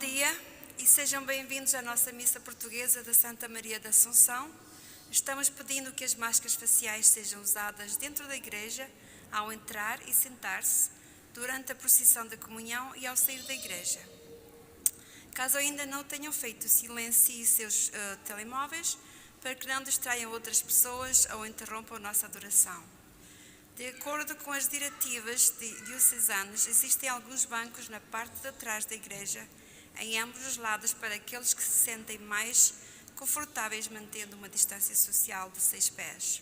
dia e sejam bem-vindos à nossa missa portuguesa da Santa Maria da Assunção. Estamos pedindo que as máscaras faciais sejam usadas dentro da igreja ao entrar e sentar-se, durante a procissão da comunhão e ao sair da igreja. Caso ainda não tenham feito, silencie seus telemóveis para que não distraiam outras pessoas ou interrompam a nossa adoração. De acordo com as diretivas diocesanas, existem alguns bancos na parte de trás da igreja, em ambos os lados, para aqueles que se sentem mais confortáveis mantendo uma distância social de 6 pés.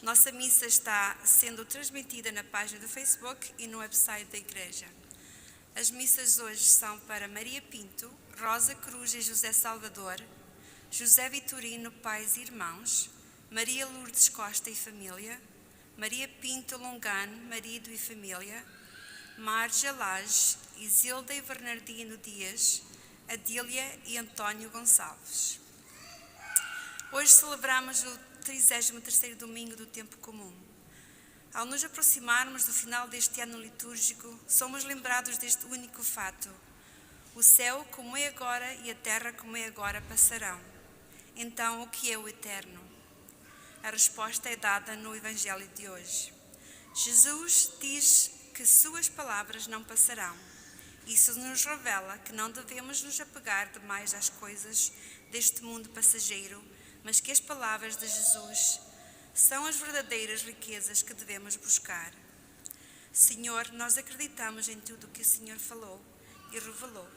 Nossa missa está sendo transmitida na página do Facebook e no website da igreja. As missas hoje são para Maria Pinto, Rosa Cruz e José Salvador, José Vitorino, pais e irmãos, Maria Lourdes Costa e família, Maria Pinto Longano, marido e família, Marja Lage, Isilda e Bernardino Dias, Adília e António Gonçalves. Hoje celebramos o 33º domingo do tempo comum. Ao nos aproximarmos do final deste ano litúrgico, somos lembrados deste único fato: o céu como é agora e a terra como é agora passarão. Então, o que é o eterno? A resposta é dada no Evangelho de hoje. Jesus diz que suas palavras não passarão. Isso nos revela que não devemos nos apegar demais às coisas deste mundo passageiro, mas que as palavras de Jesus são as verdadeiras riquezas que devemos buscar. Senhor, nós acreditamos em tudo o que o Senhor falou e revelou.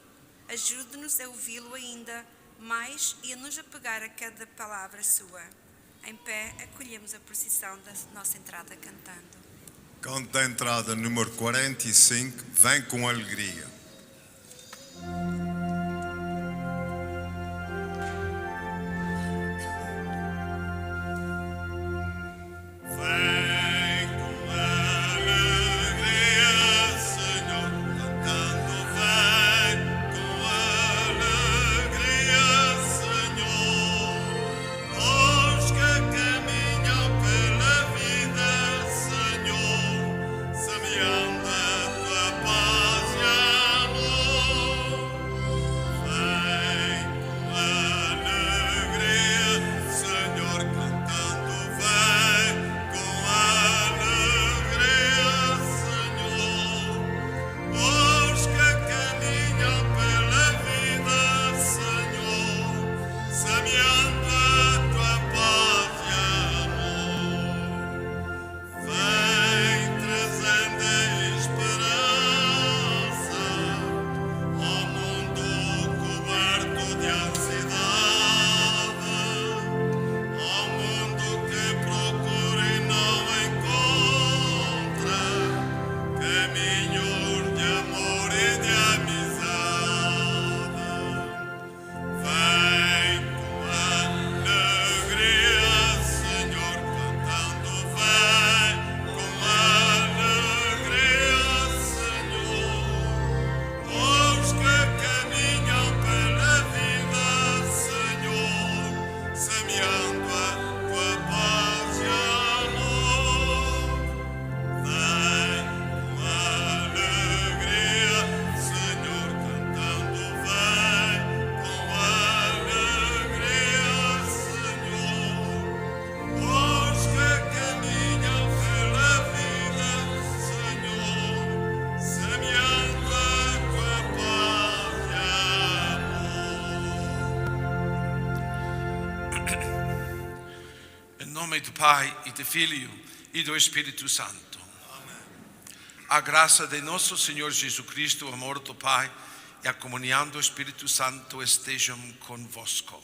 Ajude-nos a ouvi-lo ainda mais e a nos apegar a cada palavra sua. Em pé, acolhemos a procissão da nossa entrada cantando. Canto da entrada número 45, Vem com alegria. Do Pai e do Filho e do Espírito Santo. Amém. A graça de nosso Senhor Jesus Cristo, o amor do Pai e a comunhão do Espírito Santo estejam convosco.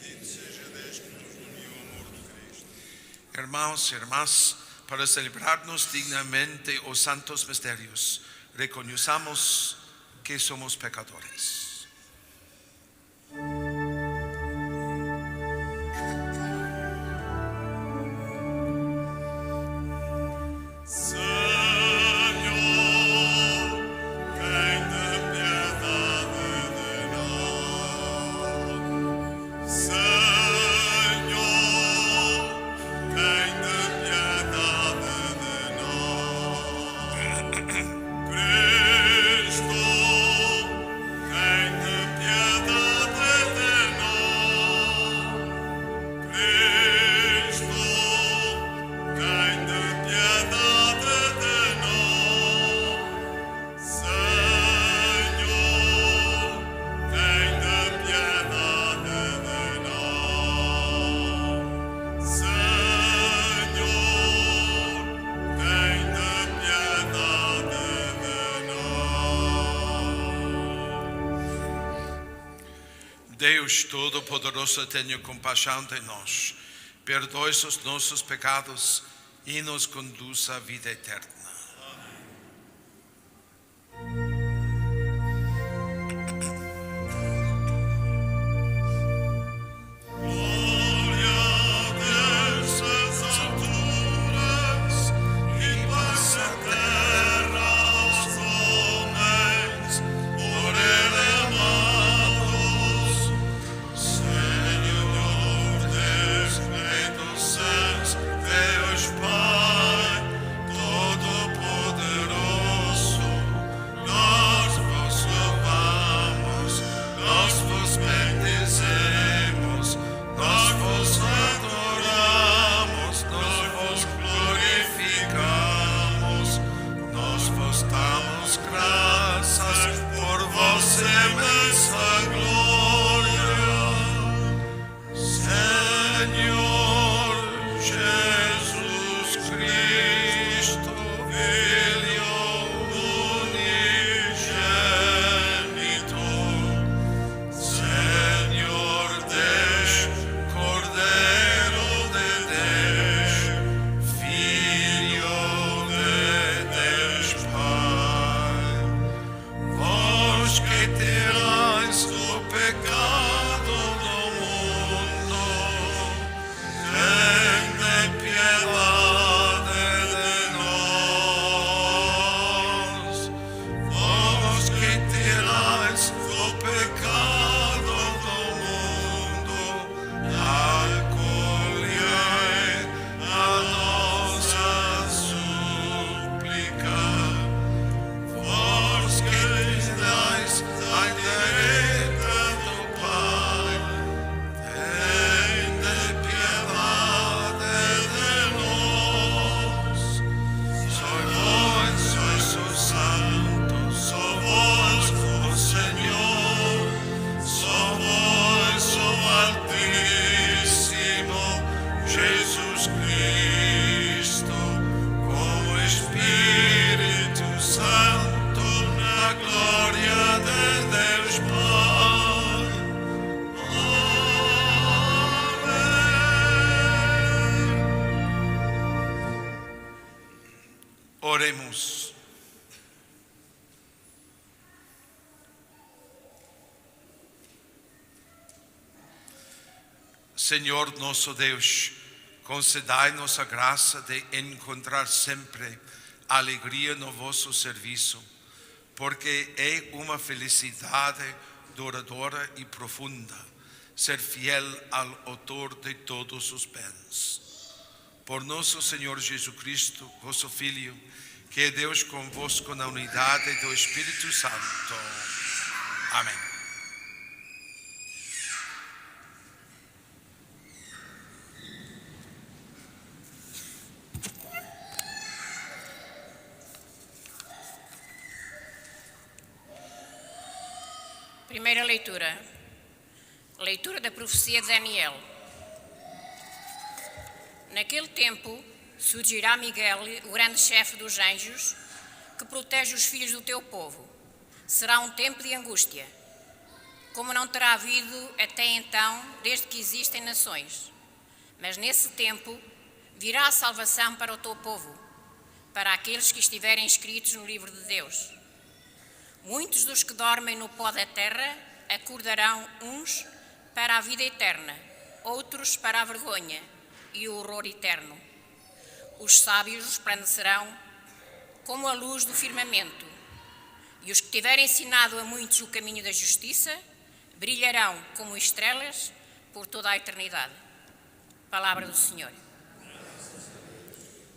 Bendito seja Deus que nos uniu ao amor de Cristo. Irmãos e irmãs, para celebrarmos dignamente os santos mistérios, reconheçamos que somos pecadores. Cristo, Deus Todo-Poderoso, tenha compaixão de nós, perdoe os nossos pecados e nos conduza à vida eterna. Oremos. Senhor nosso Deus, concedai-nos a graça de encontrar sempre alegria no vosso serviço, porque é uma felicidade duradoura e profunda ser fiel ao autor de todos os bens. Por nosso Senhor Jesus Cristo, vosso Filho, que é Deus convosco na unidade do Espírito Santo. Amém. Primeira leitura. Leitura da profecia de Daniel. Naquele tempo surgirá Miguel, o grande chefe dos anjos, que protege os filhos do teu povo. Será um tempo de angústia, como não terá havido até então, desde que existem nações. Mas nesse tempo virá a salvação para o teu povo, para aqueles que estiverem escritos no livro de Deus. Muitos dos que dormem no pó da terra acordarão, uns para a vida eterna, outros para a vergonha e o horror eterno. Os sábios resplandecerão como a luz do firmamento, e os que tiverem ensinado a muitos o caminho da justiça brilharão como estrelas por toda a eternidade. Palavra do Senhor.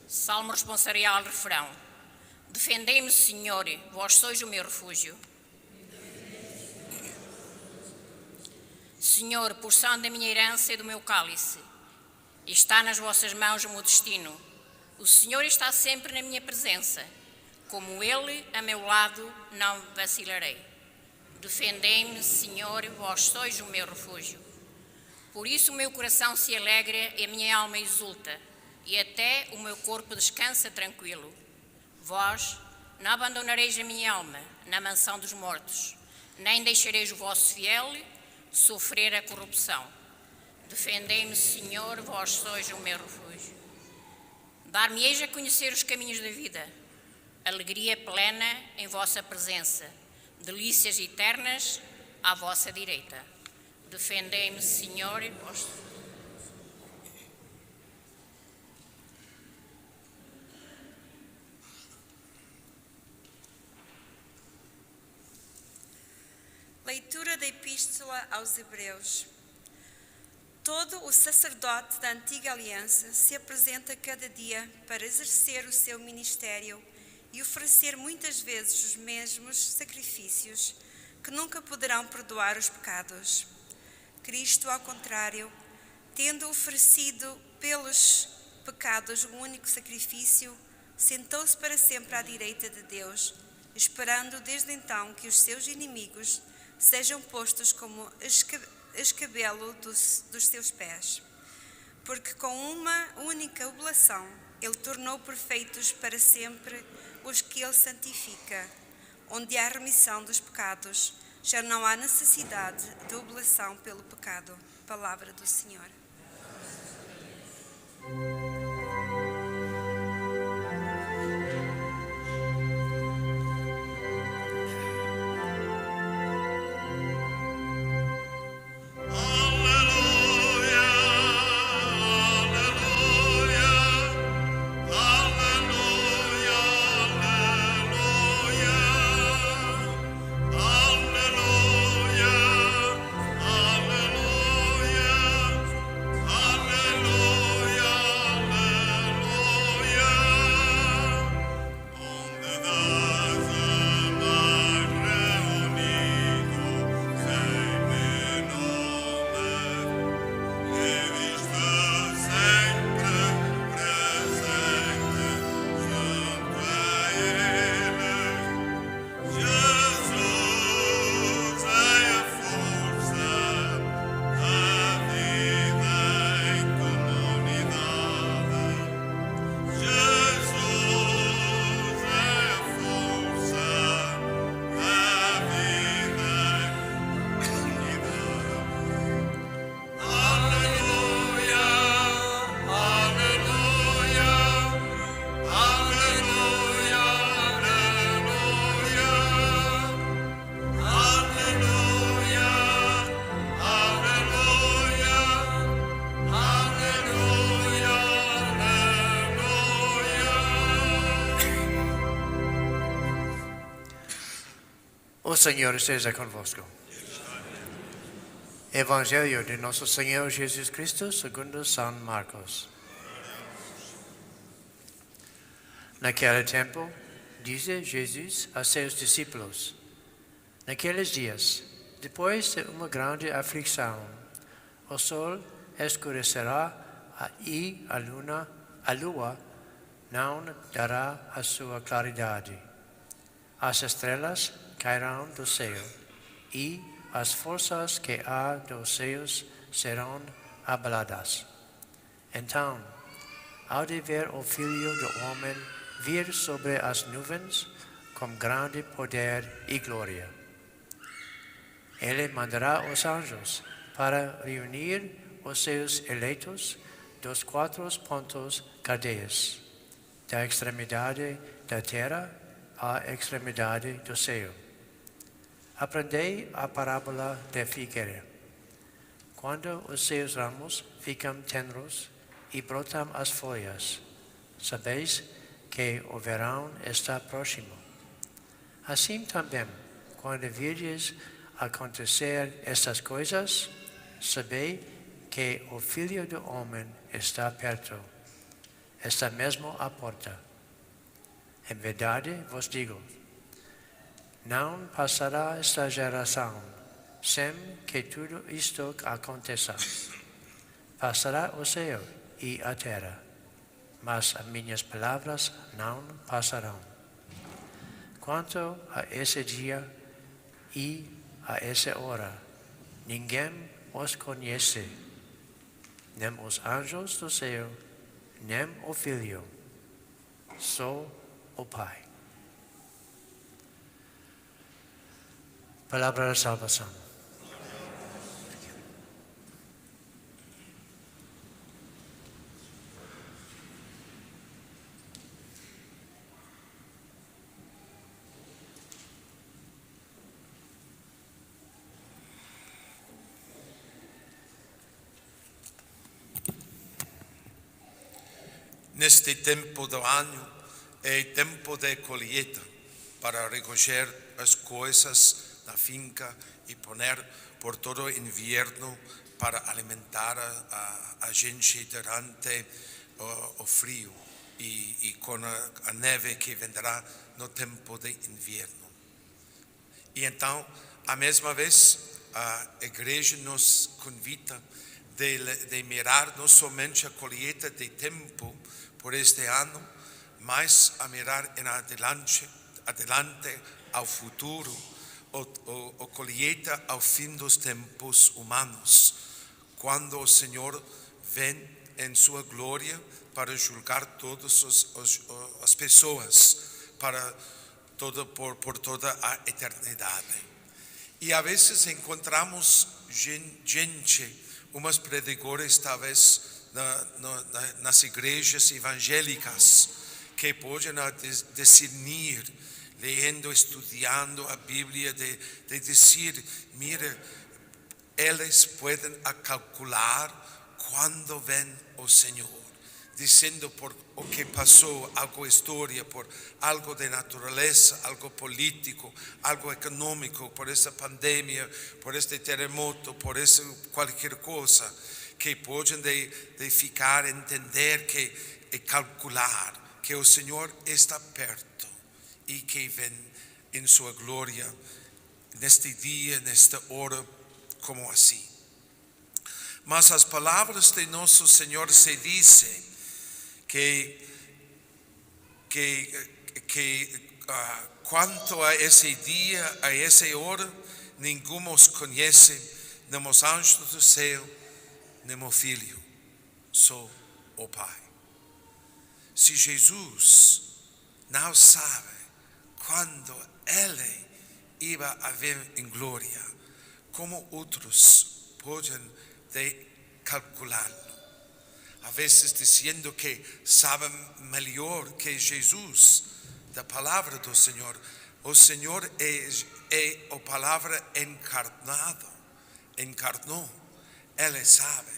Salmo responsorial, refrão. Defendei-me, Senhor, vós sois o meu refúgio. Senhor, porção da minha herança e do meu cálice, está nas vossas mãos o meu destino. O Senhor está sempre na minha presença. Como Ele a meu lado, não vacilarei. Defendei-me, Senhor, vós sois o meu refúgio. Por isso o meu coração se alegra e a minha alma exulta, e até o meu corpo descansa tranquilo. Vós não abandonareis a minha alma na mansão dos mortos, nem deixareis o vosso fiel sofrer a corrupção. Defendei-me, Senhor, vós sois o meu refúgio. Dar-me-eis a conhecer os caminhos da vida, alegria plena em vossa presença, delícias eternas à vossa direita. Defendei-me, Senhor, e vós. Leitura da Epístola aos Hebreus. Todo o sacerdote da antiga aliança se apresenta cada dia para exercer o seu ministério e oferecer muitas vezes os mesmos sacrifícios que nunca poderão perdoar os pecados. Cristo, ao contrário, tendo oferecido pelos pecados um único sacrifício, sentou-se para sempre à direita de Deus, esperando desde então que os seus inimigos sejam postos como escabelo dos seus pés. Porque com uma única oblação ele tornou perfeitos para sempre os que ele santifica. Onde há remissão dos pecados, já não há necessidade de oblação pelo pecado. Palavra do Senhor. O Senhor esteja convosco. Evangelho de nosso Senhor Jesus Cristo segundo São Marcos. Naquele tempo, disse Jesus a seus discípulos: naqueles dias, depois de uma grande aflição, o sol escurecerá e a lua não dará a sua claridade. As estrelas cairão do céu, e as forças que há dos céus serão abaladas. Então, há de ver o Filho do Homem vir sobre as nuvens com grande poder e glória. Ele mandará os anjos para reunir os seus eleitos dos 4 pontos cardeais, da extremidade da terra à extremidade do céu. Aprendei a parábola da figueira. Quando os seus ramos ficam tenros e brotam as folhas, sabeis que o verão está próximo. Assim também, quando virdes acontecer estas coisas, sabei que o Filho do Homem está perto, está mesmo à porta. Em verdade vos digo, não passará esta geração sem que tudo isto aconteça. Passará o céu e a terra, mas as minhas palavras não passarão. Quanto a esse dia e a essa hora, ninguém os conhece, nem os anjos do céu, nem o Filho, só o Pai. Palavra da salvação. Neste tempo do ano é tempo de colheita para recolher as coisas na finca e poner por todo o inverno para alimentar a gente durante o frio e com a neve que vendrá no tempo de inverno. E então, a mesma vez, a igreja nos convida de mirar não somente a colheita de tempo por este ano, mas a mirar em adelante ao futuro, a colheita ao fim dos tempos humanos, quando o Senhor vem em sua glória para julgar todas as pessoas por toda a eternidade. E a vezes encontramos gente, umas predicadores talvez nas igrejas evangélicas, que podem discernir, lendo, estudando a Bíblia, de dizer, mira, eles podem calcular quando vem o Senhor, dizendo por o que passou, algo história, por algo de natureza, algo político, algo econômico, por essa pandemia, por este terremoto, por essa qualquer coisa, que podem de ficar, entender e calcular que o Senhor está perto e que vem em sua glória neste dia, nesta hora, como assim. Mas as palavras de nosso Senhor se dizem que quanto a esse dia, a essa hora, ninguém os conhece, nem os anjos do céu, nem o Filho, só o Pai. Se Jesus não sabe quando Ele iba a vir em glória, como outros podem calculá-lo? A vezes dizendo que sabem melhor que Jesus da palavra do Senhor. O Senhor é a palavra encarnou. Ele sabe.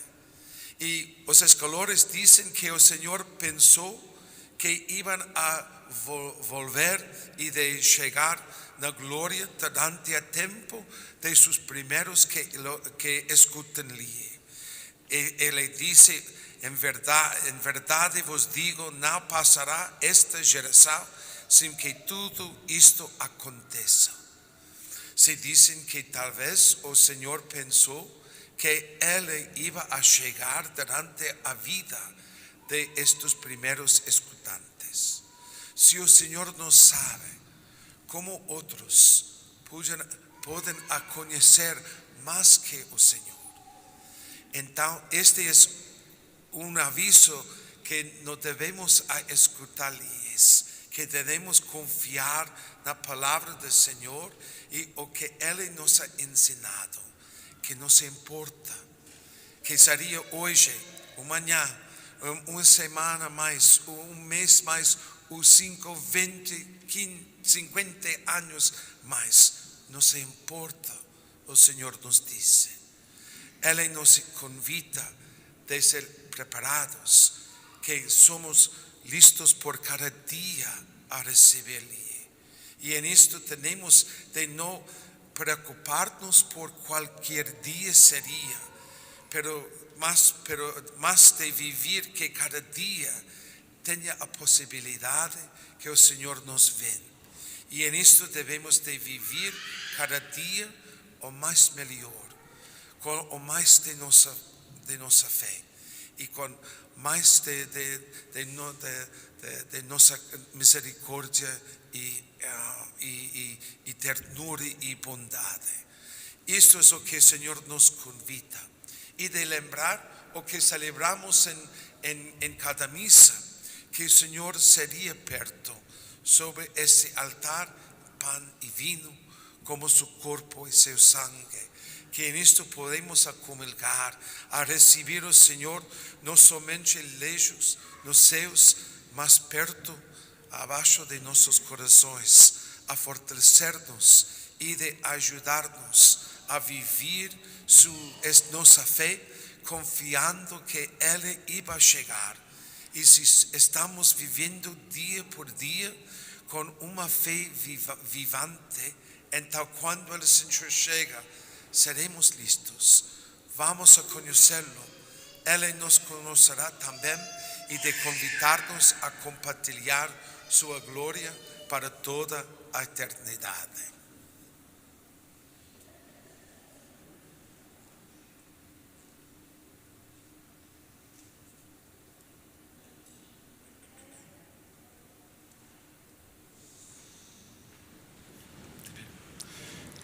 E os escritores dizem que o Senhor pensou que iam a volver e de chegar na glória durante o tempo de seus primeiros que escutam-lhe. Ele disse, em verdade vos digo, não passará esta geração sem que tudo isto aconteça. Se dizem que talvez o Senhor pensou que Ele iba a chegar durante a vida de estes primeiros escutantes. Se o Senhor não sabe, como outros podem a conhecer mais que o Senhor? Então, este é um aviso que não devemos escutar-lhes, que devemos confiar na palavra do Senhor e o que Ele nos ha ensinado, que não se importa, que seria hoje, ou amanhã, uma semana mais, ou um mês mais, ou 5, 20, 15, 50 anos mais, não se importa, o Senhor nos diz. Ele nos convida de ser preparados, que somos listos por cada dia a receber-lhe. E em isto temos de não preocupar-nos por qualquer dia seria, mas de viver que cada dia tenha a possibilidade que o Senhor nos vê. E em isto devemos de viver cada dia o mais melhor, com o mais de nossa fé e com mais de nossa misericórdia e ternura e bondade. Isto é o que o Senhor nos convida. E de lembrar o que celebramos em cada missa, que o Senhor seria perto sobre esse altar, pão e vinho, como seu corpo e seu sangue. Que nisto podemos comungar, a receber o Senhor, não somente lejos, nos céus, mas perto, abaixo de nossos corações, a fortalecer-nos e de ajudar-nos a viver nossa fé, confiando que Ele iba a chegar E se estamos vivendo dia por dia com uma fé vivante, então quando o Senhor chega, seremos listos. Vamos a conhecê-lo. Ele nos conhecerá também e de convidar-nos a compartilhar sua glória para toda a eternidade.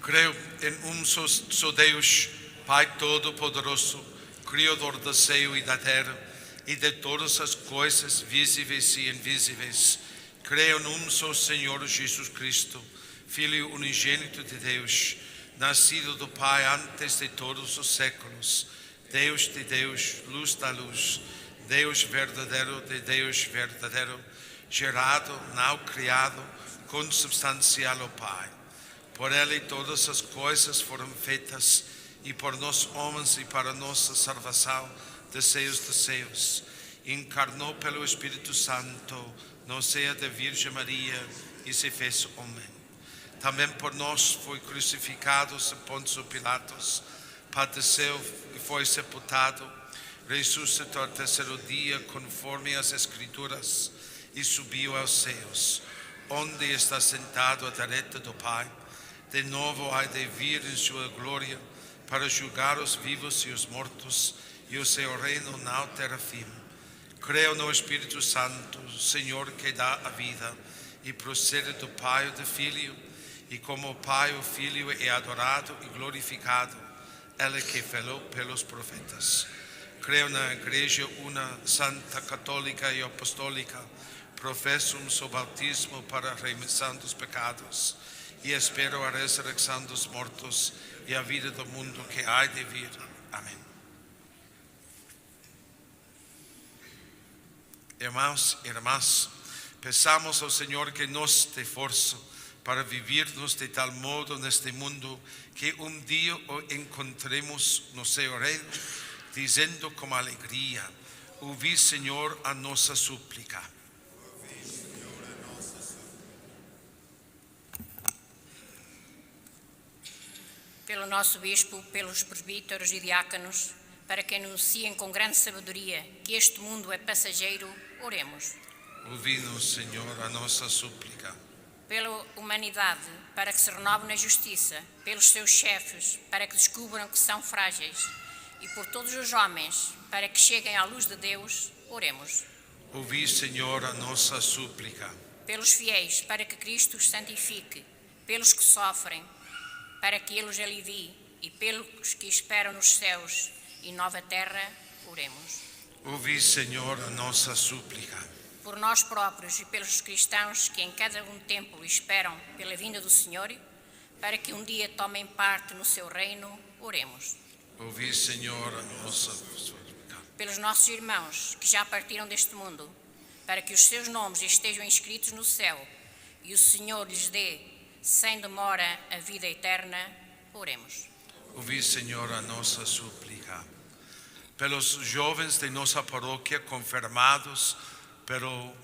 Creio em só Deus, Pai Todo-Poderoso, Criador do céu e da terra, e de todas as coisas visíveis e invisíveis. Creio num só Senhor Jesus Cristo, Filho unigênito de Deus, nascido do Pai antes de todos os séculos, Deus de Deus, luz da luz, Deus verdadeiro de Deus verdadeiro, gerado, não criado, consubstancial ao Pai. Por ele todas as coisas foram feitas, e por nós homens e para nossa salvação dos céus. Encarnou pelo Espírito Santo, no seio da Virgem Maria, e se fez homem. Também por nós foi crucificado a Pôncio Pilatos, padeceu e foi sepultado, ressuscitou ao terceiro dia, conforme as Escrituras, e subiu aos céus, onde está sentado à direita do Pai. De novo há de vir em sua glória para julgar os vivos e os mortos, e o seu reino não terá fim. Creio no Espírito Santo, Senhor, que dá a vida e procede do Pai e do Filho, e como o Pai e o Filho é adorado e glorificado, ele que falou pelos profetas. Creio na Igreja una, santa, católica e apostólica, professo um só batismo para a remissão dos pecados, e espero a ressurreição dos mortos e a vida do mundo que há de vir. Amém. Irmãos e irmãs, peçamos ao Senhor que nos dê força para vivermos de tal modo neste mundo que um dia o encontremos no seu reino, dizendo com alegria: ouvi, Senhor, a nossa súplica. Pelo nosso Bispo, pelos presbíteros e diáconos, para que anunciem com grande sabedoria que este mundo é passageiro, oremos. Ouvi-nos, Senhor, a nossa súplica. Pela humanidade, para que se renove na justiça, pelos seus chefes, para que descubram que são frágeis, e por todos os homens, para que cheguem à luz de Deus, oremos. Ouvi, Senhor, a nossa súplica. Pelos fiéis, para que Cristo os santifique, pelos que sofrem, para que Ele os alivie, e pelos que esperam nos céus e nova terra, oremos. Ouvi, Senhor, a nossa súplica. Por nós próprios e pelos cristãos que em cada um tempo esperam pela vinda do Senhor, para que um dia tomem parte no seu reino, oremos. Ouvi, Senhor, a nossa súplica. Pelos nossos irmãos que já partiram deste mundo, para que os seus nomes estejam inscritos no céu e o Senhor lhes dê sem demora a vida eterna, oremos. Ouvi, Senhor, a nossa súplica. Pelos jovens de nossa paróquia confirmados pelo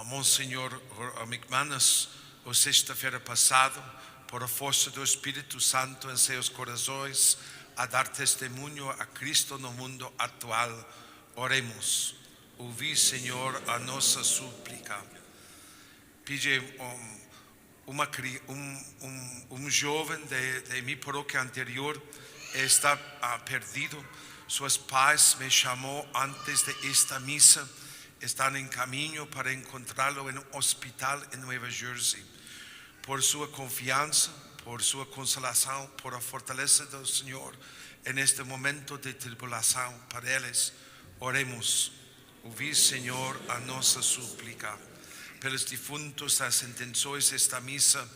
Monsenhor McManus, a sexta-feira passada, por a força do Espírito Santo em seus corações, a dar testemunho a Cristo no mundo atual, oremos. Ouvi, Senhor, a nossa súplica. Pedi um jovem de minha paróquia anterior está perdido. Seus pais me chamou antes de esta missa. Estão em caminho para encontrá-lo em um hospital em Nova Jersey. Por sua confiança, por sua consolação, por a fortaleza do Senhor, neste momento de tribulação para eles, oremos. Ouvi, Senhor, a nossa súplica. Pelos defuntos das intenções desta missa,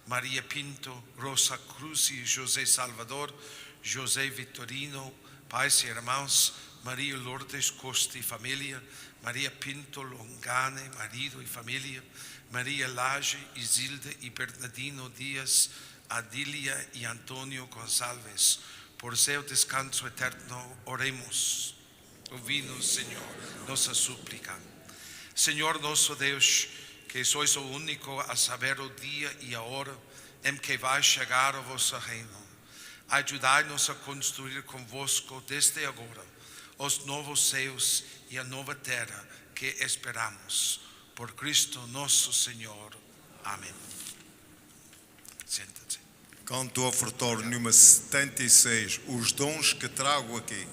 Maria Pinto, Rosa Cruz e José Salvador, José Vitorino, pais e irmãos, Maria Lourdes Costa e família, Maria Pinto Longane, marido e família, Maria Lage, Isilde e Bernardino Dias, Adília e Antônio Gonçalves. Por seu descanso eterno, oremos. Ouvi-nos, Senhor, nossa súplica. Senhor nosso Deus, que sois o único a saber o dia e a hora em que vai chegar o vosso reino, ajudai-nos a construir convosco desde agora os novos céus e a nova terra que esperamos. Por Cristo nosso Senhor. Amém. Senta-se. Canto ofertório número 76, os dons que trago aqui.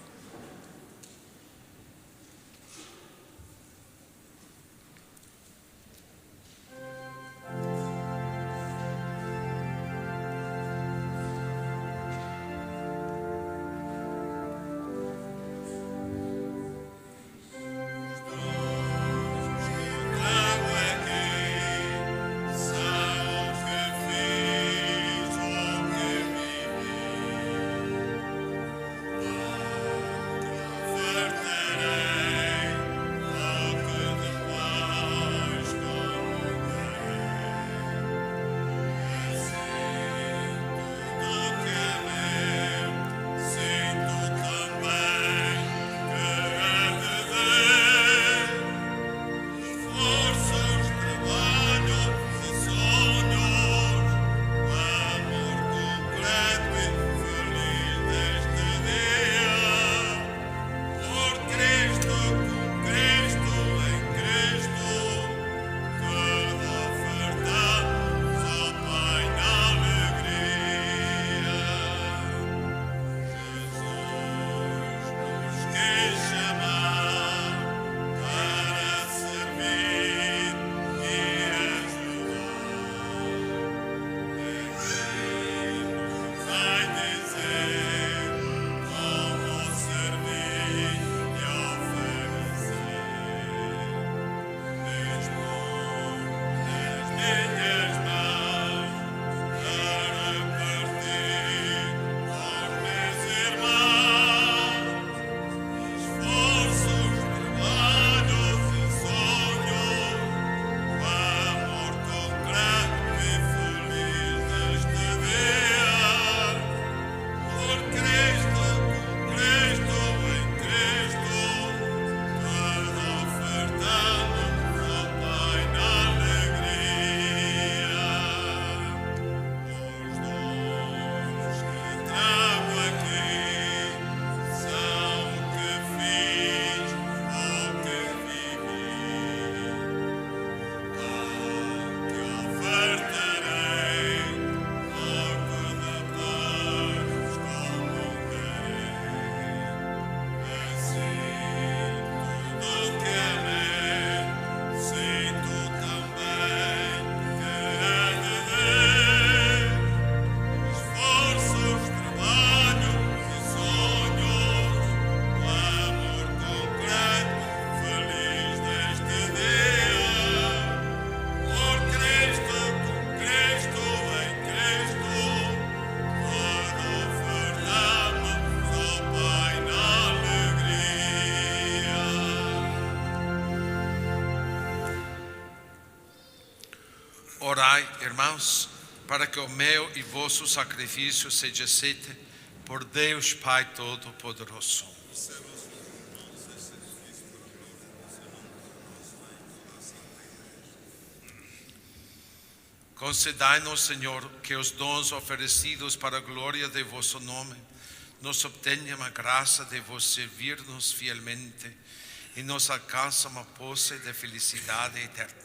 Orai, irmãos, para que o meu e vosso sacrifício seja aceito por Deus Pai Todo-Poderoso. Concedai-nos, Senhor, que os dons oferecidos para a glória de vosso nome nos obtenham a graça de vos servir-nos fielmente e nos alcance uma posse de felicidade eterna.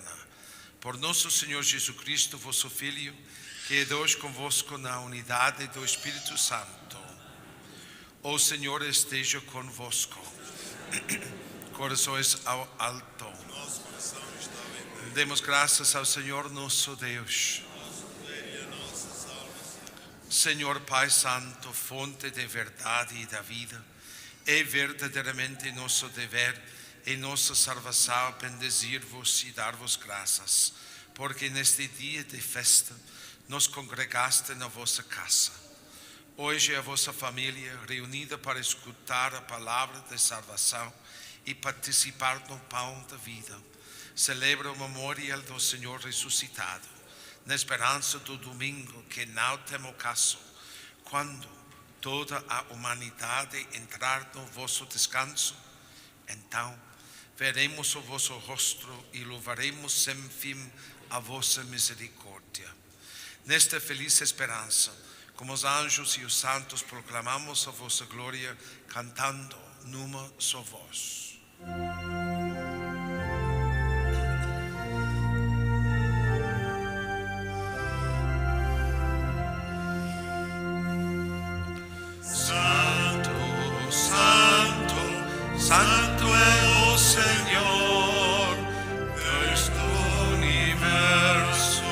Por nosso Senhor Jesus Cristo, vosso Filho, que é Deus convosco na unidade do Espírito Santo. O Senhor esteja convosco. Corações ao alto. Demos graças ao Senhor nosso Deus. Senhor Pai Santo, fonte de verdade e da vida, é verdadeiramente nosso dever e nossa salvação bendizir-vos e dar-vos graças, porque neste dia de festa nos congregaste na vossa casa. Hoje a vossa família, reunida para escutar a palavra de salvação e participar no pão da vida, celebra o memorial do Senhor ressuscitado, na esperança do domingo que não tem ocaso, quando toda a humanidade entrar no vosso descanso então veremos o vosso rosto e louvaremos sem fim a vossa misericórdia. Nesta feliz esperança, como os anjos e os santos, proclamamos a vossa glória, cantando numa só voz. Santo, Santo, Santo é o Senhor, Deus do universo.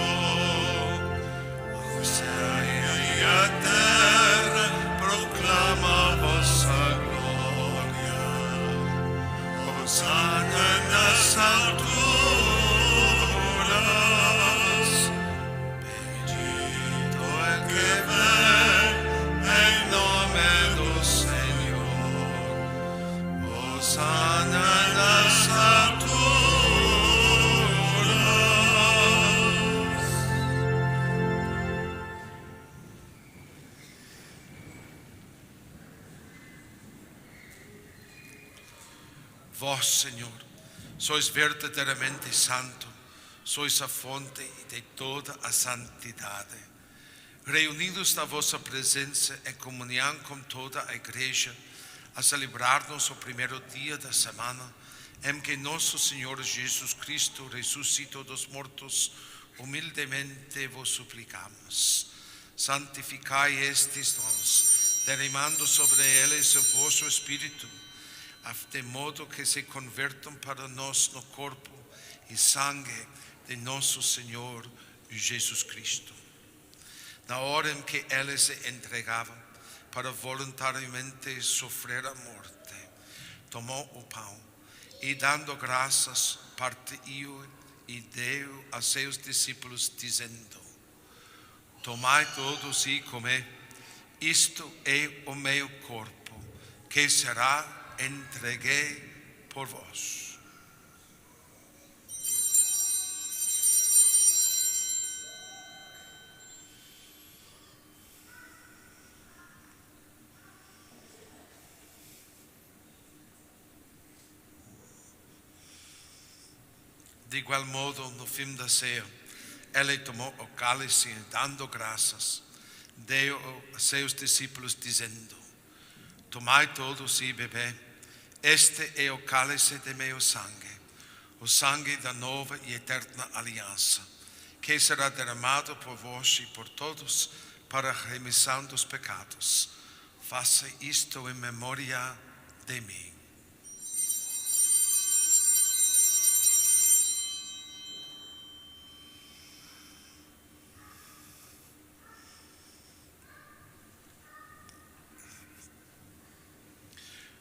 O céu e a terra proclamam a vossa glória. Hosana nas alturas, bendito é que vem em nome do Senhor. Hosana nas alturas. Vós, Senhor, sois verdadeiramente santo, sois a fonte de toda a santidade. Reunidos na vossa presença em comunhão com toda a igreja, a celebrar-nos o primeiro dia da semana, em que nosso Senhor Jesus Cristo ressuscitou dos mortos, humildemente vos suplicamos. Santificai estes dons, derramando sobre eles o vosso Espírito, de modo que se convertam para nós no corpo e sangue de nosso Senhor Jesus Cristo. Na hora em que ele se entregava para voluntariamente sofrer a morte, tomou o pão e, dando graças, partiu e deu a seus discípulos, dizendo: tomai todos e comei, isto é o meu corpo, que será entreguei por vós. De igual modo, no fim da ceia, ele tomou o cálice e, dando graças, deu a seus discípulos, dizendo: tomai todos e bebei, este é o cálice de meu sangue, o sangue da nova e eterna aliança, que será derramado por vós e por todos para a remissão dos pecados. Faça isto em memória de mim.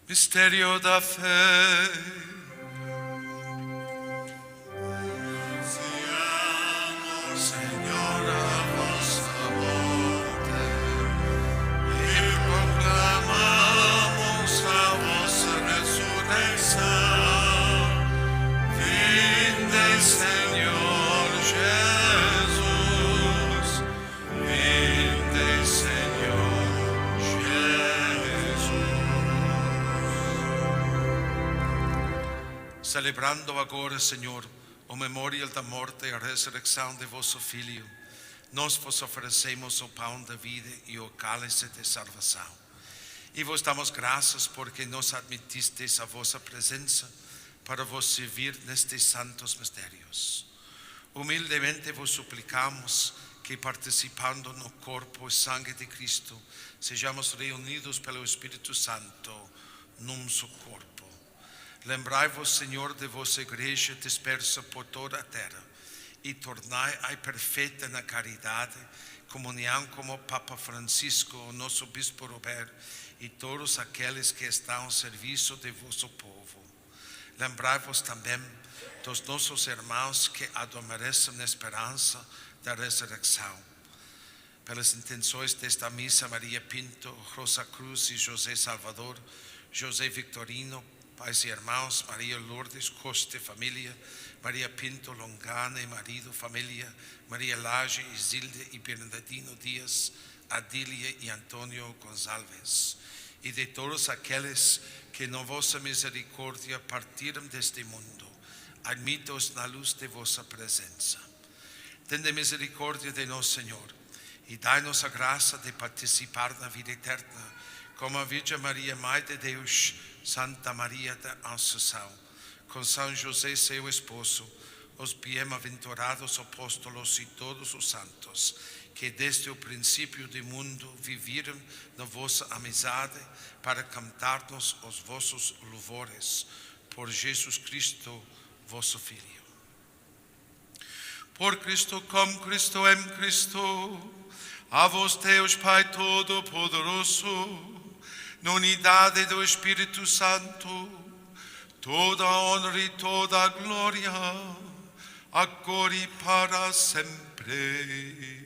Mistério da fé. Anunciamos, Senhor, a vossa morte e proclamamos a vossa ressurreição. Vinde, Senhor Jesus. Vinde, Senhor Jesus. Celebrando agora, Senhor, o memorial da morte e a ressurreição de vosso Filho, nós vos oferecemos o pão da vida e o cálice de salvação. E vos damos graças porque nos admitistes a vossa presença para vos servir nestes santos mistérios. Humildemente vos suplicamos que, participando no corpo e sangue de Cristo, sejamos reunidos pelo Espírito Santo num só corpo. Lembrai-vos, Senhor, de vossa igreja dispersa por toda a terra e tornai-a perfeita na caridade, comunhão com o Papa Francisco, o nosso Bispo Roberto e todos aqueles que estão ao serviço de vosso povo. Lembrai-vos também dos nossos irmãos que adormecem na esperança da ressurreição. Pelas intenções desta missa, Maria Pinto, Rosa Cruz e José Salvador, José Victorino, pais e irmãos, Maria Lourdes Costa, família, Maria Pinto Longana e marido, família, Maria Laje, Isilde e Bernardino Dias, Adília e Antônio Gonçalves, e de todos aqueles que na vossa misericórdia partiram deste mundo. Admita-os na luz de vossa presença. Tende misericórdia de nós, Senhor, e dai-nos a graça de participar na vida eterna, como a Virgem Maria, Mãe de Deus, Santa Maria da Assunção, com São José, seu esposo, os bem-aventurados apóstolos e todos os santos, que desde o princípio do mundo viveram na vossa amizade para cantar-nos os vossos louvores, por Jesus Cristo, vosso Filho. Por Cristo, com Cristo, em Cristo, a vós Deus Pai Todo-Poderoso, na unidade do Espírito Santo, toda a honra e toda a glória, agora e para sempre.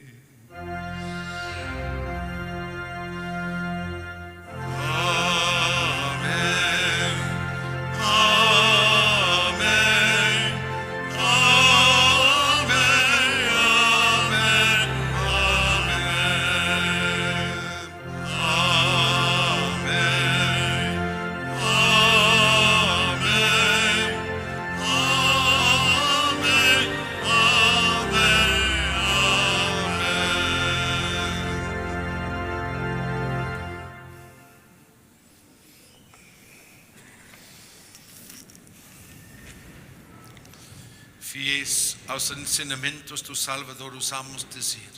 Fiéis aos ensinamentos do Salvador, usamos dizer: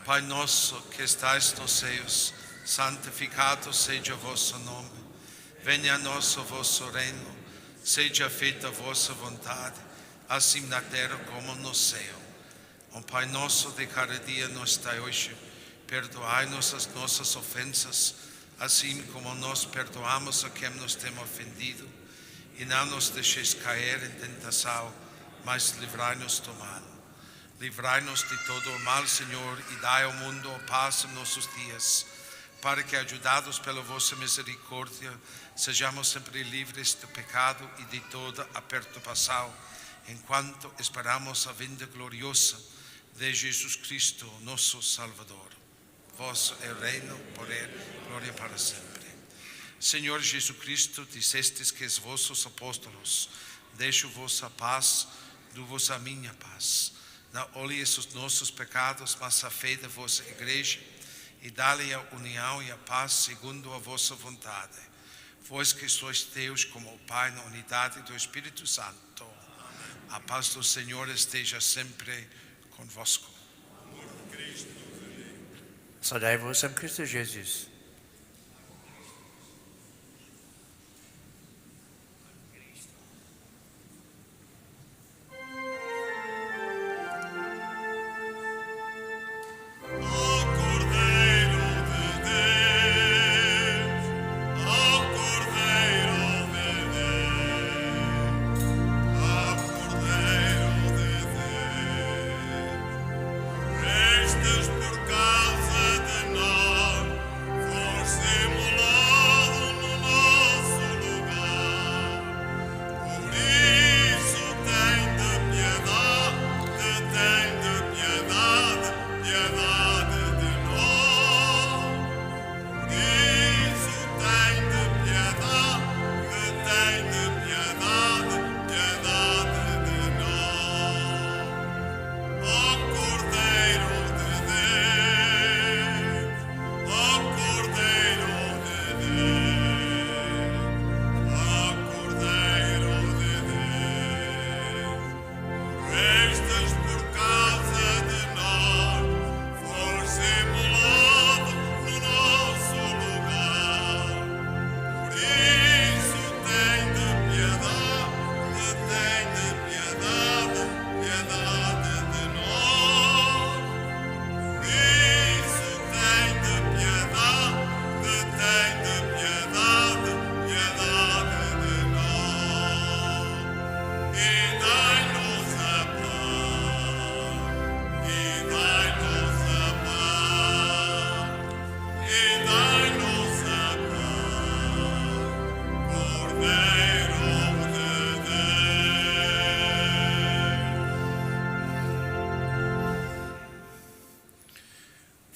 Pai nosso que estais nos céus, santificado seja o vosso nome. Venha a nós o vosso reino, seja feita a vossa vontade, assim na terra como no céu. O Pai nosso de cada dia nos dai hoje, perdoai-nos as nossas ofensas, assim como nós perdoamos a quem nos tem ofendido, e não nos deixeis cair em tentação, mas livrai-nos do mal. Livrai-nos de todo o mal, Senhor, e dai ao mundo a paz em nossos dias, para que, ajudados pela vossa misericórdia, sejamos sempre livres do pecado e de toda a perturbação, enquanto esperamos a vinda gloriosa de Jesus Cristo, nosso Salvador. Vosso é o reino, poder, glória para sempre. Senhor Jesus Cristo, dissestes que os vossos apóstolos: deixo-vos a paz, dou-vos a minha paz. Não olheis os nossos pecados, mas a fé da vossa igreja, e dá-lhe a união e a paz segundo a vossa vontade. Vós que sois Deus como o Pai na unidade do Espírito Santo. Amém. A paz do Senhor esteja sempre convosco. Saudai-vos em Cristo Jesus. Por causa de nós,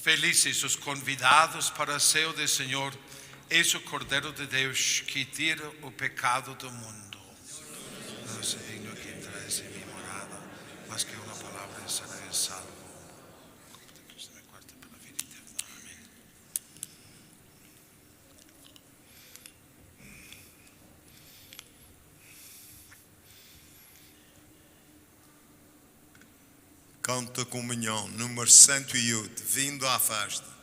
Felizes os convidados para a ceia do Senhor, És o Cordeiro de Deus que tira o pecado do mundo. Não sou digno que entres em minha morada, mas que uma palavra será salvo. Cristo me guarda pela vida eterna. Amém. Canto da comunhão, número 108, vindo à festa.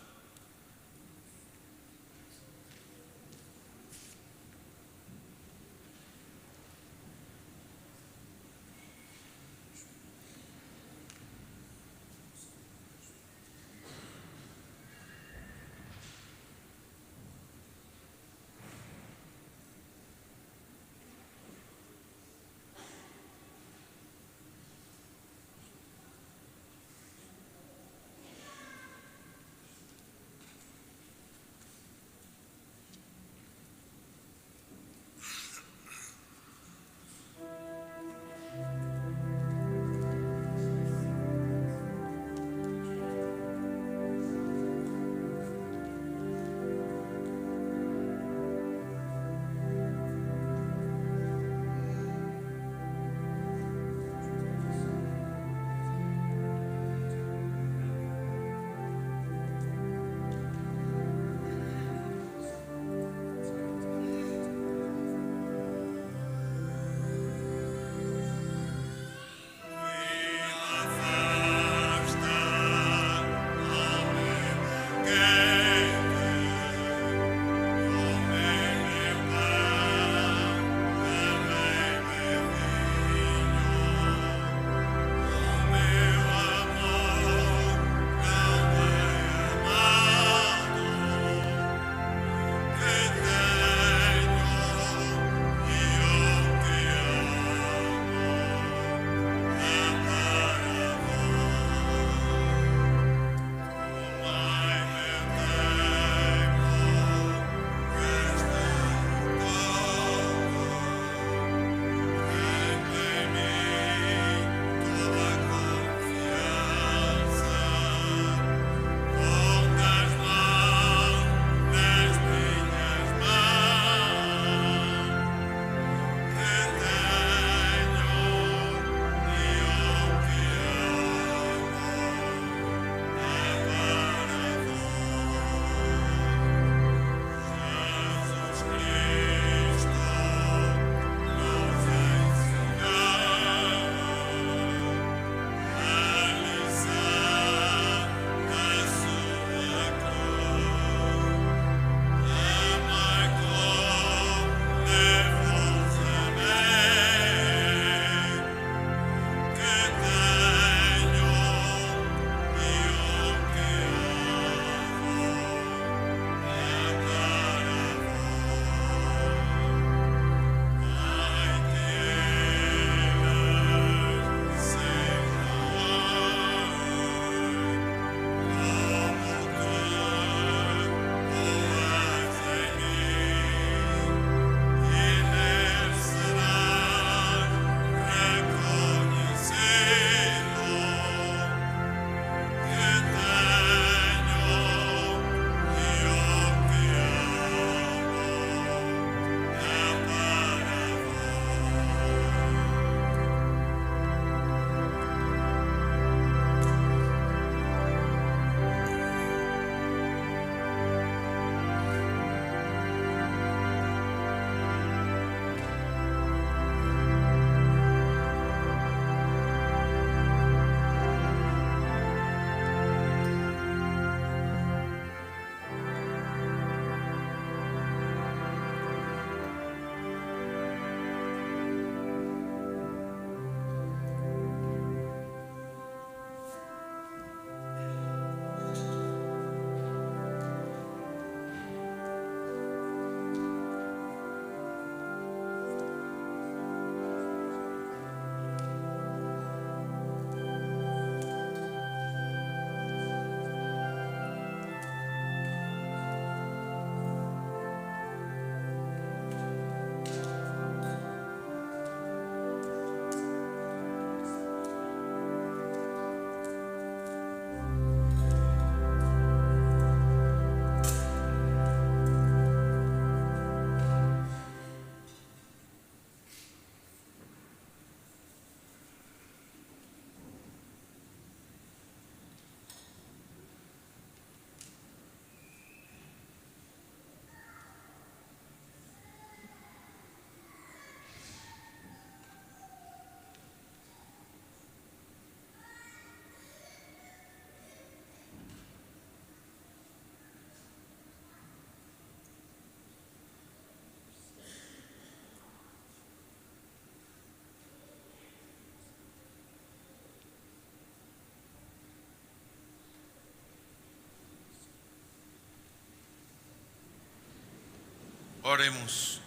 Oremos.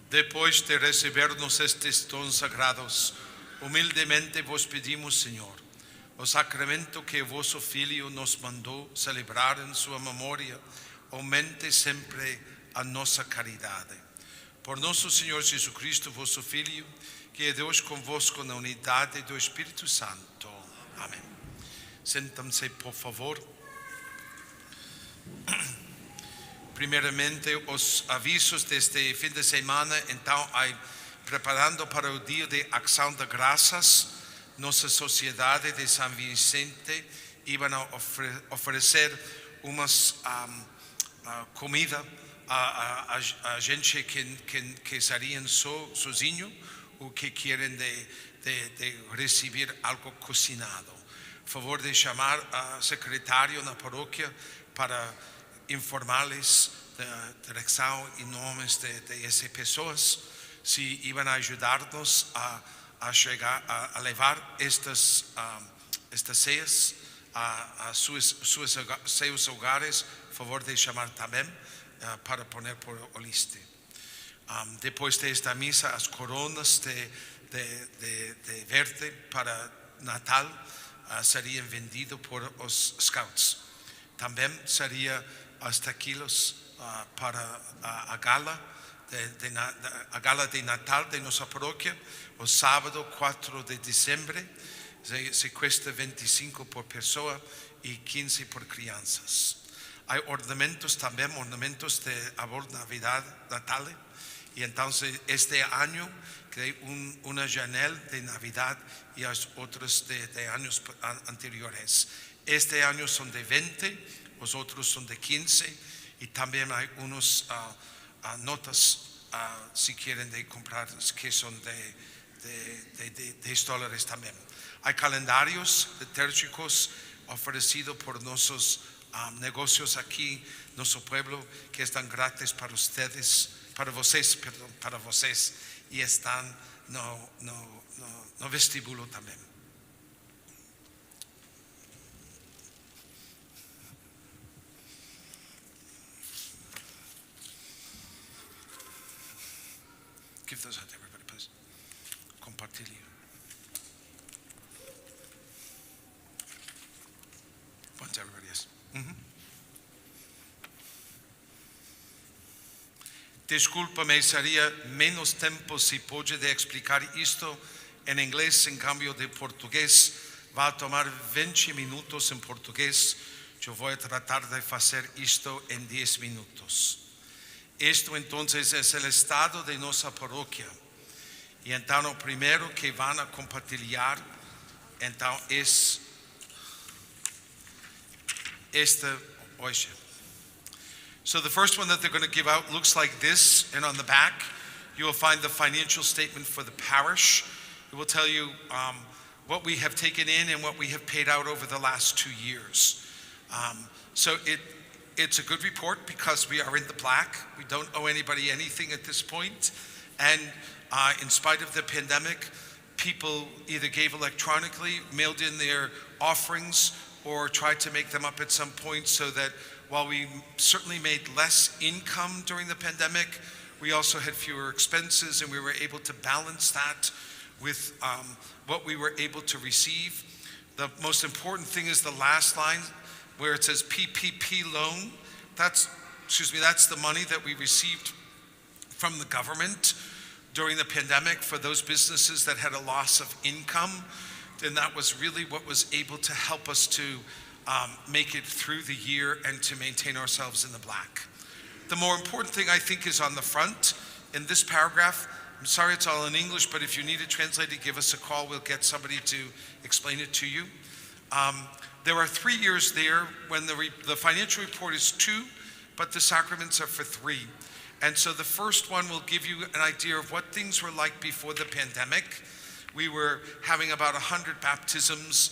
Después de recibirnos estos dones sagrados, humildemente vos pedimos, Señor, o sacramento que vosso Filho nos mandou celebrar em sua memória, aumente sempre a nossa caridade. Por nosso Senhor Jesus Cristo, vosso Filho, que é Deus convosco na unidade do Espírito Santo. Amém. Sentam-se, por favor. Primeiramente, os avisos deste fim de semana. Então, preparando para o dia de Ação de Graças, nossa sociedade de São Vicente iam oferecer umas comida a gente que estariam sozinho ou que querem de receber algo cozinado. Favor de chamar a secretário na paróquia para informar-lhes da direção e nomes de essas pessoas, se iam ajudar-nos a chegar a levar estas ceias a seus hogares. Favor de chamar também para poner por o liste. Depois desta missa, as coronas de verde para Natal seriam vendidas por os scouts. Também seria as taquilos para a gala de Natal de nossa paróquia, o sábado 4 de dezembro, se custa 25 por pessoa e 15 por crianças. Há ornamentos também, ornamentos de árbol de Natal, e então este ano criei uma janela de Navidad e as outras de anos anteriores. Este ano são de 20, os outros são de 15, e também há umas notas, se querem de comprar, que são de $10 também. Há calendários litúrgicos oferecidos por nossos negócios aqui, nosso pueblo, que estão grátis para vocês, e estão no vestíbulo também. Give those out to everybody, please. Compartilhe. Once everybody is. Desculpa-me, seria menos tempo se pode de explicar isto em inglês, em cambio de português. Vai tomar 20 minutos em português. Eu vou tratar de fazer isto em 10 minutos. Esto entonces es el estado de nuestra parroquia. Y entonces lo primero que van a compartilhar entonces es oye. So the first one that they're going to give out looks like this, and on the back you will find the financial statement for the parish. It will tell you what we have taken in and what we have paid out over the last 2 years. So it's a good report because we are in the black. We don't owe anybody anything at this point. And in spite of the pandemic, people either gave electronically, mailed in their offerings, or tried to make them up at some point, so that while we certainly made less income during the pandemic, we also had fewer expenses, and we were able to balance that with what we were able to receive. The most important thing is the last line, where it says PPP loan. That's the money that we received from the government during the pandemic for those businesses that had a loss of income. And that was really what was able to help us to make it through the year and to maintain ourselves in the black. The more important thing, I think, is on the front in this paragraph. I'm sorry it's all in English, but if you need it translated, give us a call. We'll get somebody to explain it to you. There are 3 years there when the financial report is 2, but the sacraments are for 3. And so the first one will give you an idea of what things were like before the pandemic. We were having about 100 baptisms.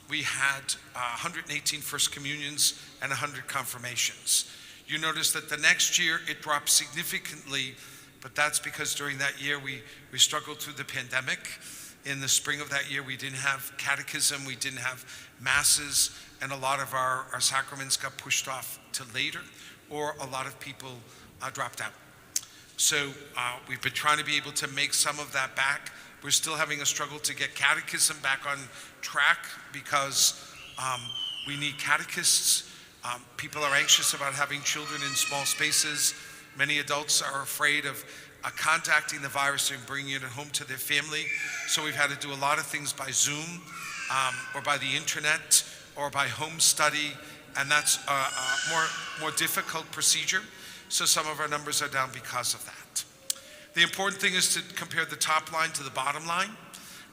We had 118 First Communions and 100 confirmations. You notice that the next year it dropped significantly, but that's because during that year we struggled through the pandemic. In the spring of that year, we didn't have catechism, we didn't have masses, and a lot of our sacraments got pushed off to later, or a lot of people dropped out. So we've been trying to be able to make some of that back. We're still having a struggle to get catechism back on track because we need catechists. People are anxious about having children in small spaces. Many adults are afraid of contacting the virus and bringing it home to their family. So we've had to do a lot of things by Zoom or by the internet or by home study, and that's a more difficult procedure. So some of our numbers are down because of that. The important thing is to compare the top line to the bottom line.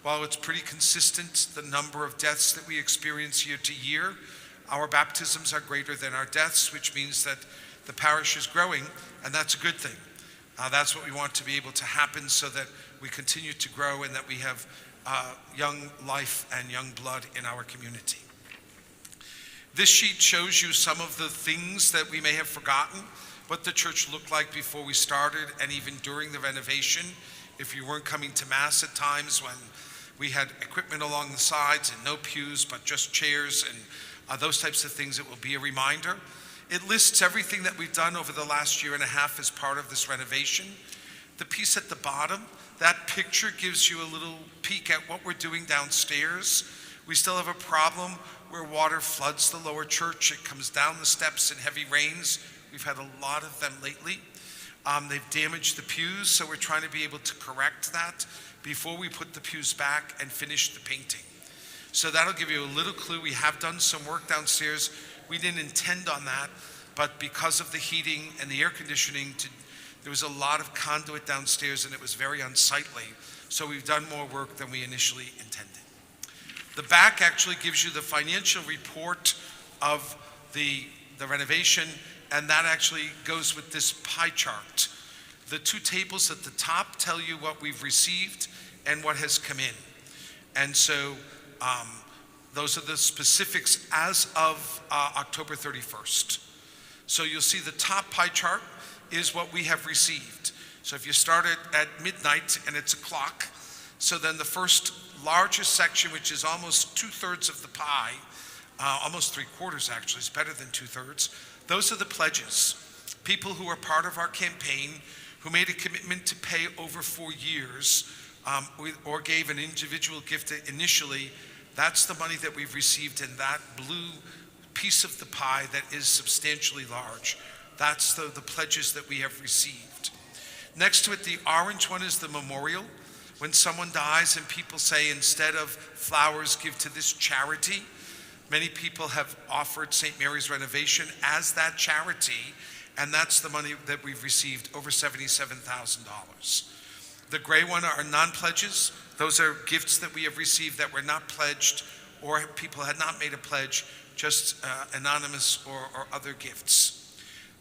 While it's pretty consistent, the number of deaths that we experience year to year, our baptisms are greater than our deaths, which means that the parish is growing, and that's a good thing. That's what we want to be able to happen so that we continue to grow and that we have young life and young blood in our community. This sheet shows you some of the things that we may have forgotten, what the church looked like before we started and even during the renovation. If you weren't coming to Mass at times when we had equipment along the sides and no pews but just chairs and those types of things, it will be a reminder. It lists everything that we've done over the last year and a half as part of this renovation. The piece at the bottom, that picture gives you a little peek at what we're doing downstairs. We still have a problem where water floods the lower church. It comes down the steps in heavy rains. We've had a lot of them lately. They've damaged the pews, so we're trying to be able to correct that before we put the pews back and finish the painting. So that'll give you a little clue. We have done some work downstairs. We didn't intend on that, but because of the heating and the air conditioning, there was a lot of conduit downstairs and it was very unsightly. So we've done more work than we initially intended. The back actually gives you the financial report of the renovation, and that actually goes with this pie chart. The two tables at the top tell you what we've received and what has come in. And so those are the specifics as of October 31st. So you'll see the top pie chart is what we have received. So if you start at midnight and it's a clock, so then the first largest section, which is almost 2/3 of the pie, almost 3/4 actually, it's better than 2/3, those are the pledges. People who are part of our campaign, who made a commitment to pay over 4 years, or gave an individual gift initially. That's the money that we've received in that blue piece of the pie that is substantially large. That's the pledges that we have received. Next to it, the orange one is the memorial. When someone dies and people say, instead of flowers, give to this charity, many people have offered St. Mary's Renovation as that charity, and that's the money that we've received, over $77,000. The gray one are non-pledges. Those are gifts that we have received that were not pledged, or people had not made a pledge, just anonymous or other gifts.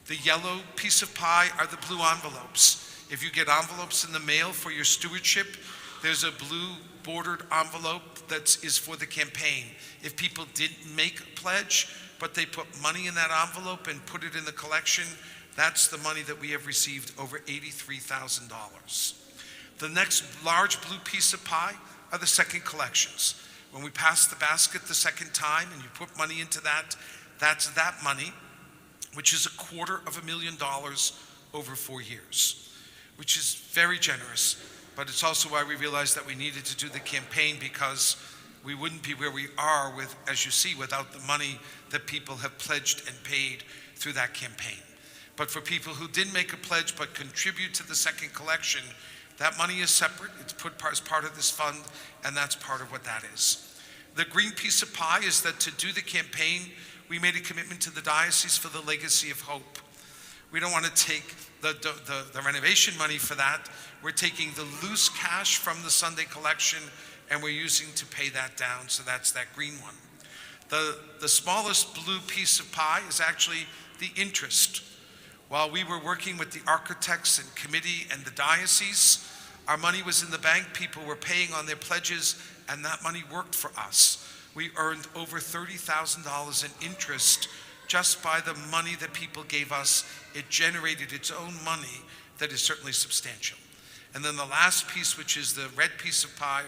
The yellow piece of pie are the blue envelopes. If you get envelopes in the mail for your stewardship, there's a blue bordered envelope that is for the campaign. If people didn't make a pledge, but they put money in that envelope and put it in the collection, that's the money that we have received, over $83,000. The next large blue piece of pie are the second collections. When we pass the basket the second time and you put money into that, that's that money, which is $250,000 over 4 years, which is very generous. But it's also why we realized that we needed to do the campaign, because we wouldn't be where we are with, as you see, without the money that people have pledged and paid through that campaign. But for people who didn't make a pledge but contribute to the second collection, that money is separate. It's put as part of this fund, and that's part of what that is. The green piece of pie is that to do the campaign, we made a commitment to the diocese for the Legacy of Hope. We don't want to take the renovation money for that. We're taking the loose cash from the Sunday collection and we're using to pay that down, so that's that green one. The smallest blue piece of pie is actually the interest. While we were working with the architects and committee and the diocese, our money was in the bank, people were paying on their pledges, and that money worked for us. We earned over $30,000 in interest just by the money that people gave us. It generated its own money that is certainly substantial. And then the last piece, which is the red piece of pie,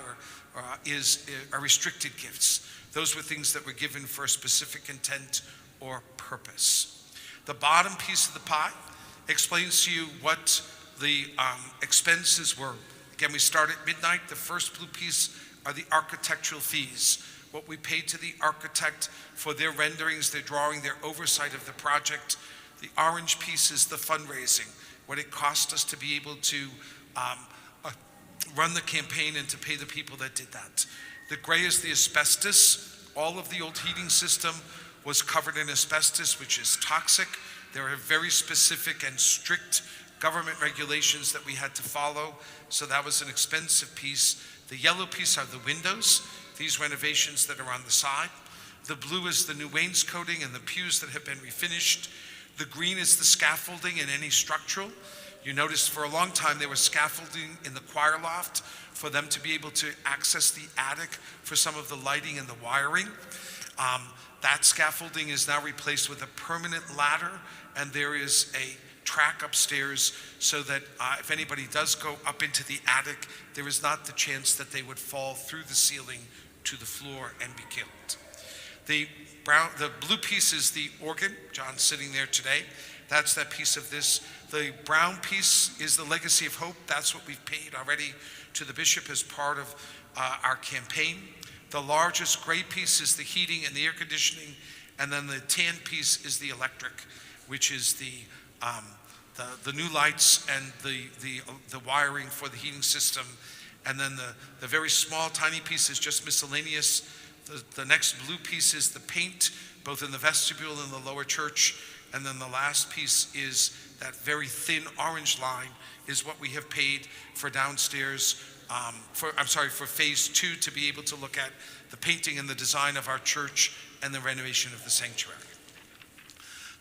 are restricted gifts. Those were things that were given for a specific intent or purpose. The bottom piece of the pie explains to you what the expenses were. Again, we start at midnight. The first blue piece are the architectural fees, what we paid to the architect for their renderings, their drawing, their oversight of the project. The orange piece is the fundraising, what it cost us to be able to run the campaign and to pay the people that did that. The gray is the asbestos. All of the old heating system was covered in asbestos, which is toxic. There are very specific and strict government regulations that we had to follow, so that was an expensive piece. The yellow piece are the windows, these renovations that are on the side. The blue is the new wainscoting and the pews that have been refinished. The green is the scaffolding and any structural. You noticed for a long time there was scaffolding in the choir loft for them to be able to access the attic for some of the lighting and the wiring. That scaffolding is now replaced with a permanent ladder, and there is a track upstairs so that if anybody does go up into the attic, there is not the chance that they would fall through the ceiling to the floor and be killed. The blue piece is the organ. John's sitting there today. That's that piece of this. The brown piece is the legacy of hope. That's what we've paid already to the bishop as part of our campaign. The largest gray piece is the heating and the air conditioning, and then the tan piece is the electric, which is the new lights and the wiring for the heating system. And then the very small, tiny piece is just miscellaneous. The next blue piece is the paint, both in the vestibule and the lower church. And then the last piece is that very thin orange line is what we have paid for downstairs, for phase 2, to be able to look at the painting and the design of our church and the renovation of the sanctuary.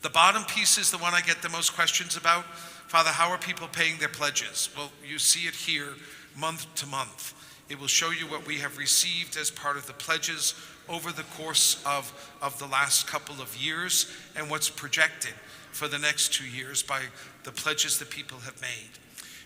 The bottom piece is the one I get the most questions about. Father, how are people paying their pledges? Well, you see it here month to month. It will show you what we have received as part of the pledges over the course of the last couple of years and what's projected for the next 2 years by the pledges that people have made.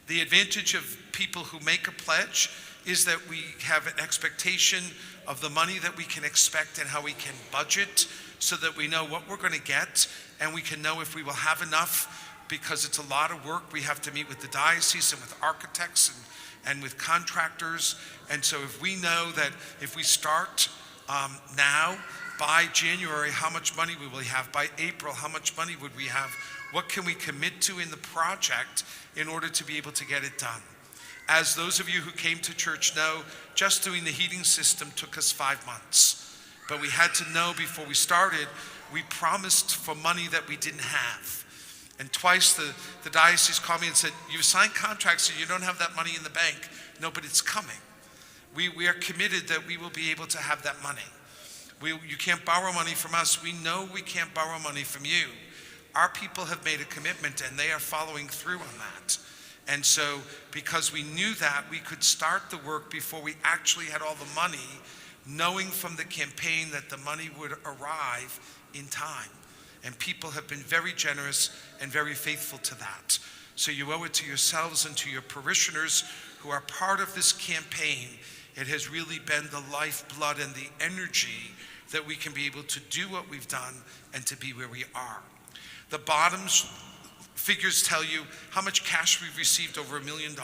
The advantage of people who make a pledge is that we have an expectation of the money that we can expect and how we can budget so that we know what we're going to get and we can know if we will have enough, because it's a lot of work. We have to meet with the diocese and with architects and with contractors. And so if we know that if we start now, by January, how much money we will have, by April, how much money would we have, what can we commit to in the project in order to be able to get it done? As those of you who came to church know, just doing the heating system took us 5 months. But we had to know before we started, we promised for money that we didn't have. And twice the diocese called me and said, you've signed contracts and you don't have that money in the bank. No, but it's coming. We are committed that we will be able to have that money. You can't borrow money from us. We know we can't borrow money from you. Our people have made a commitment and they are following through on that. And so because we knew that, we could start the work before we actually had all the money, knowing from the campaign that the money would arrive in time. And people have been very generous and very faithful to that. So you owe it to yourselves and to your parishioners who are part of this campaign. It has really been the lifeblood and the energy that we can be able to do what we've done and to be where we are. The bottom figures tell you how much cash we've received, over $1 million,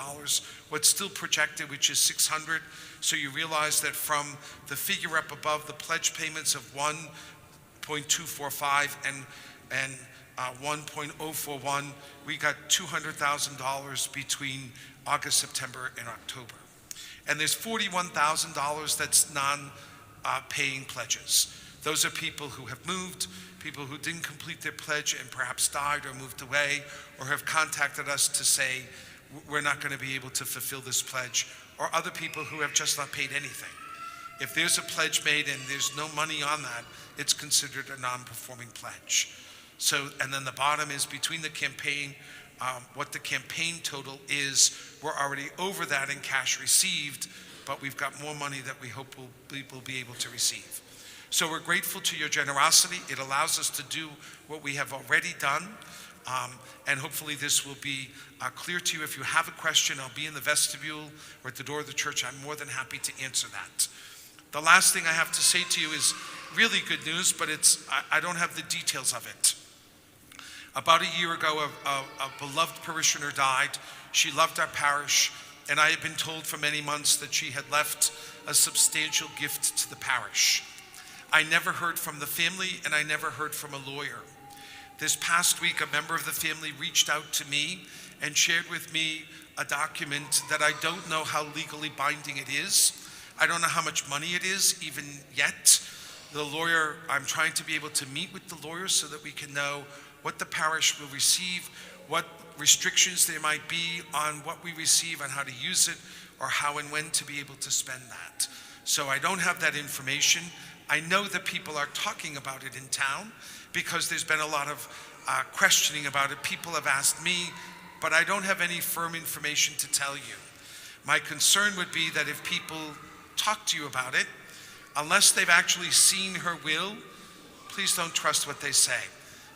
what's still projected, which is 600. So you realize that from the figure up above, the pledge payments of 1.245 and 1.041, we got $200,000 between August, September, and October. And there's $41,000 that's non-paying pledges. Those are people who have moved, people who didn't complete their pledge and perhaps died or moved away, or have contacted us to say, we're not going to be able to fulfill this pledge, or other people who have just not paid anything. If there's a pledge made and there's no money on that, it's considered a non-performing pledge. So, and then the bottom is between the campaign, what the campaign total is. We're already over that in cash received, but we've got more money that we hope we'll be able to receive. So we're grateful to your generosity. It allows us to do what we have already done. And hopefully this will be clear to you. If you have a question, I'll be in the vestibule or at the door of the church. I'm more than happy to answer that. The last thing I have to say to you is really good news, but I don't have the details of it. About a year ago, a beloved parishioner died. She loved our parish, and I had been told for many months that she had left a substantial gift to the parish. I never heard from the family, and I never heard from a lawyer. This past week, a member of the family reached out to me and shared with me a document that I don't know how legally binding it is. I don't know how much money it is even yet. The lawyer, I'm trying to be able to meet with the lawyer so that we can know what the parish will receive, what restrictions there might be on what we receive and how to use it, or how and when to be able to spend that. So I don't have that information. I know that people are talking about it in town because there's been a lot of questioning about it. People have asked me, but I don't have any firm information to tell you. My concern would be that if people talk to you about it, unless they've actually seen her will, please don't trust what they say,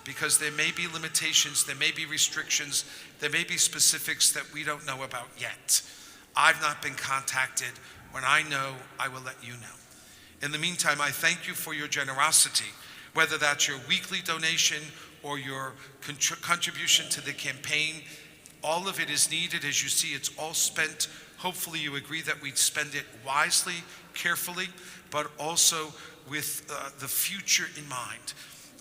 because there may be limitations, there may be restrictions, there may be specifics that we don't know about yet. I've not been contacted. When I know, I will let you know. In the meantime, I thank you for your generosity, whether that's your weekly donation or your contribution to the campaign. All of it is needed. As you see, it's all spent. Hopefully you agree that we spend it wisely, carefully, but also with the future in mind.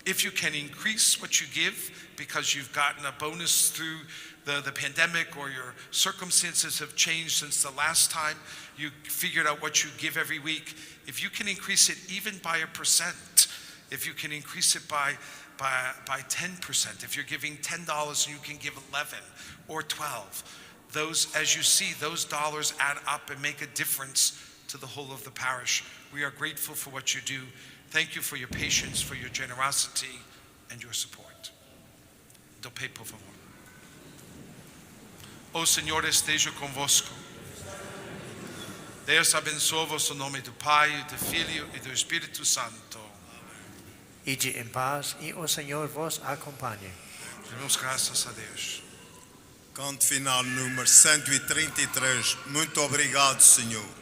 If you can increase what you give because you've gotten a bonus through the pandemic, or your circumstances have changed since the last time you figured out what you give every week, if you can increase it even by 1%, if you can increase it by 10%, if you're giving $10 and you can give 11 or 12, those, as you see, those dollars add up and make a difference to the whole of the parish. We are grateful for what you do. Thank you for your patience, for your generosity, and your support. Do pé, por favor. O Senhor esteja convosco. Deus abençoe-vos em nome do Pai, do Filho e do Espírito Santo. Ide em paz e o Senhor vos acompanhe. Demos graças a Deus. Canto final número 133. Muito obrigado, Senhor.